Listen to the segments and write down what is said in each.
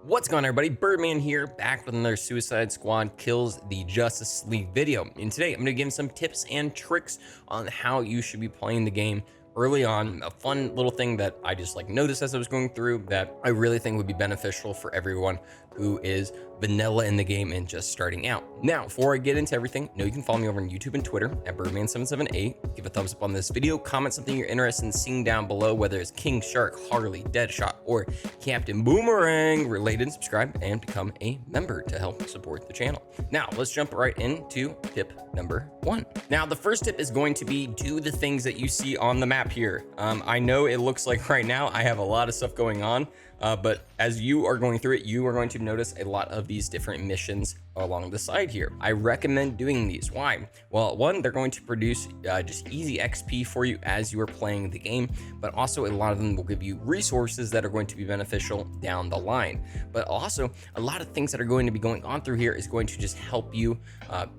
What's going on, everybody? Byrdman here, back with another Suicide Squad Kills the Justice League video. And today I'm going to give some tips and tricks on how you should be playing the game early on. A fun little thing that I just noticed as I was going through that I really think would be beneficial for everyone who is vanilla in the game and just starting out. Now, before I get into everything, you can follow me over on YouTube and Twitter at Byrdman778. Give a thumbs up on this video, comment something you're interested in seeing down below, whether it's King Shark, Harley, Deadshot, or Captain Boomerang related. Subscribe and become a member to help support the channel. Now, let's jump right into tip number 1. Now, the first tip is going to be do the things that you see on the map here. I know it looks like right now I have a lot of stuff going on, but as you are going through it, you are going to notice a lot of these different missions along the side here. I recommend doing these. Why? Well, one, they're going to produce just easy XP for you as you are playing the game, but also a lot of them will give you resources that are going to be beneficial down the line. But also, a lot of things that are going to be going on through here is going to just help you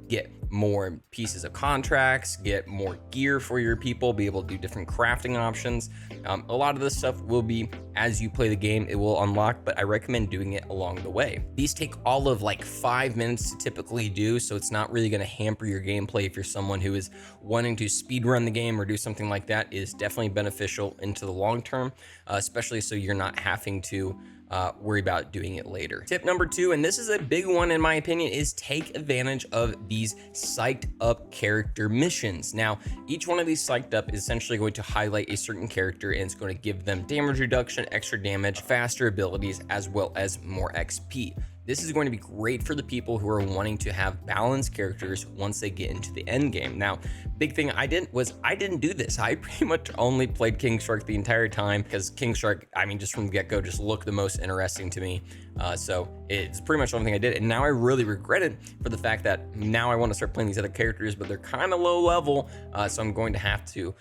get more pieces of contracts, get more gear for your people, be able to do different crafting options. A lot of this stuff will be as you play the game, it will unlock, but I recommend doing it along the way. These take all of 5 minutes to typically do, so it's not really going to hamper your gameplay. If you're someone who is wanting to speed run the game or do something like that, is definitely beneficial into the long term, especially so you're not having to worry about doing it later. Tip number 2, and this is a big one in my opinion, is take advantage of these psyched up character missions. Now, each one of these psyched up is essentially going to highlight a certain character, and it's going to give them damage reduction, extra damage, faster abilities, as well as more XP. This is going to be great for the people who are wanting to have balanced characters once they get into the end game. Now, big thing I didn't do this. I pretty much only played King Shark the entire time because King Shark, just from the get-go, just looked the most interesting to me. So it's pretty much the only thing I did. And now I really regret it for the fact that now I want to start playing these other characters, but they're kind of low level. So I'm going to have to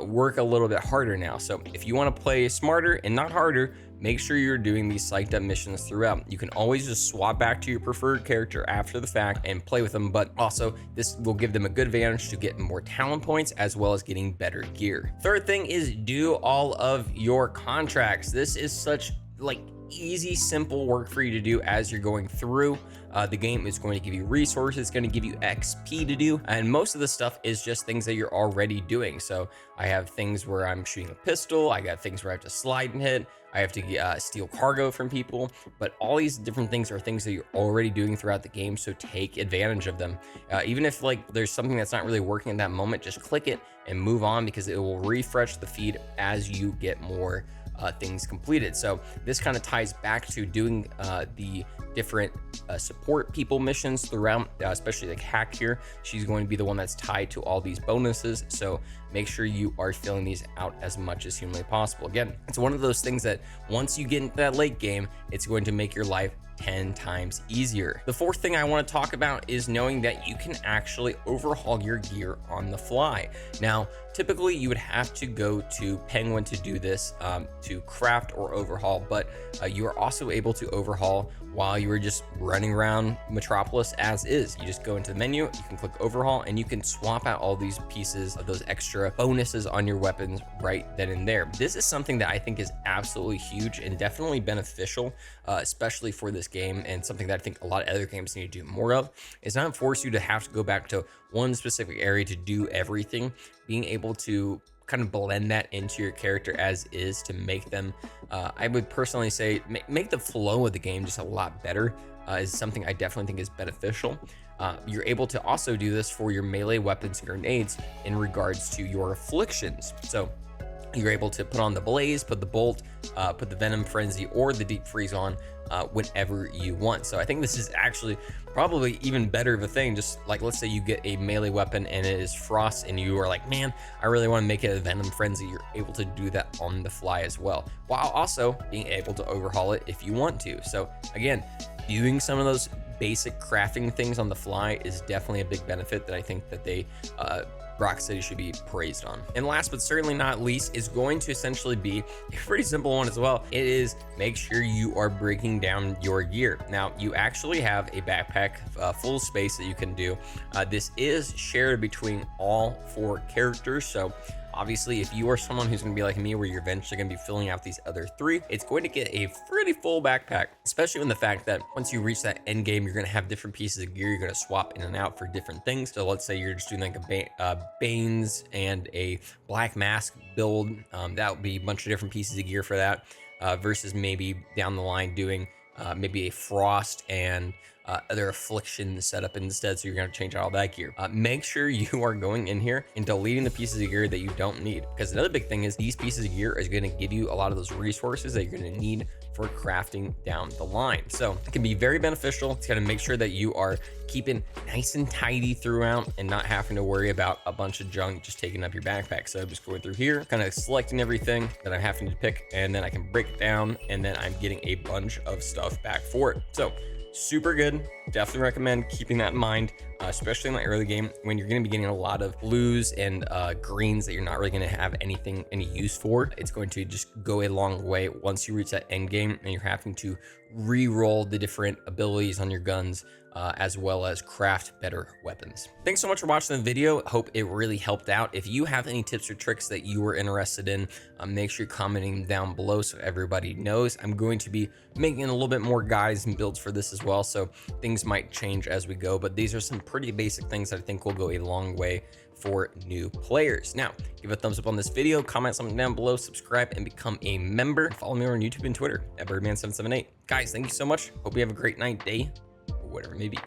work a little bit harder now. So if you want to play smarter and not harder, make sure you're doing these psyched up missions throughout. You can always just swap back to your preferred character after the fact and play with them, but also this will give them a good advantage to get more talent points as well as getting better gear. Third thing is do all of your contracts. This is such easy, simple work for you to do as you're going through the game. It's going to give you resources, it's going to give you XP to do, and most of the stuff is just things that you're already doing. So I have things where I'm shooting a pistol, I got things where I have to slide and hit, I have to steal cargo from people, but all these different things are things that you're already doing throughout the game, so take advantage of them. Even if there's something that's not really working at that moment, just click it and move on, because it will refresh the feed as you get more things completed. So this kind of ties back to doing the different support people missions throughout, especially Hack here. She's going to be the one that's tied to all these bonuses, so make sure you are filling these out as much as humanly possible. Again, it's one of those things that once you get into that late game, it's going to make your life 10 times easier. The fourth thing I want to talk about is knowing that you can actually overhaul your gear on the fly. Now, typically you would have to go to Penguin to do this, to craft or overhaul, but you are also able to overhaul while you were just running around Metropolis as is. You just go into the menu, you can click overhaul, and you can swap out all these pieces of those extra bonuses on your weapons right then and there. This is something that I think is absolutely huge and definitely beneficial, especially for this game, and something that I think a lot of other games need to do more of. Is not force you to have to go back to one specific area to do everything. Being able to kind of blend that into your character as is to make them, I would personally say, make the flow of the game just a lot better, is something I definitely think is beneficial. You're able to also do this for your melee weapons and grenades in regards to your afflictions. So you're able to put on the blaze, put the bolt, put the venom frenzy or the deep freeze on whenever you want. So I think this is actually probably even better of a thing. Just let's say you get a melee weapon and it is frost and you are like, man, I really want to make it a venom frenzy. You're able to do that on the fly as well, while also being able to overhaul it if you want to. So again, doing some of those basic crafting things on the fly is definitely a big benefit that I think that they Rocksteady should be praised on. And last but certainly not least is going to essentially be a pretty simple one as well. It is make sure you are breaking down your gear. Now, you actually have a backpack full of space that you can do. This is shared between all 4 characters, so Obviously, if you are someone who's going to be like me, where you're eventually going to be filling out these other 3, it's going to get a pretty full backpack, especially in the fact that once you reach that end game, you're going to have different pieces of gear you're going to swap in and out for different things. So let's say you're just doing like a Banes and a Black Mask build. That would be a bunch of different pieces of gear for that, versus maybe down the line doing maybe a Frost and other affliction setup instead. So you're going to change out all that gear. Make sure you are going in here and deleting the pieces of gear that you don't need, because another big thing is these pieces of gear is going to give you a lot of those resources that you're going to need for crafting down the line. So it can be very beneficial. It's going to make sure that you are keeping nice and tidy throughout and not having to worry about a bunch of junk just taking up your backpack. So I'm just going through here, kind of selecting everything that I'm having to pick, and then I can break it down, and then I'm getting a bunch of stuff back for it. So super good. Definitely recommend keeping that in mind, especially in the early game when you're going to be getting a lot of blues and greens that you're not really going to have any use for. It's going to just go a long way once you reach that end game and you're having to re-roll the different abilities on your guns, as well as craft better weapons. Thanks so much for watching the video. Hope it really helped out. If you have any tips or tricks that you were interested in, make sure you're commenting down below so everybody knows. I'm going to be making a little bit more guides and builds for this as well, so things might change as we go, but these are some pretty basic things that I think will go a long way for new players. Now, give a thumbs up on this video, comment something down below, subscribe, and become a member. Follow me on YouTube and Twitter at Byrdman778. Guys, thank you so much. Hope you have a great night, day, or whatever it may be.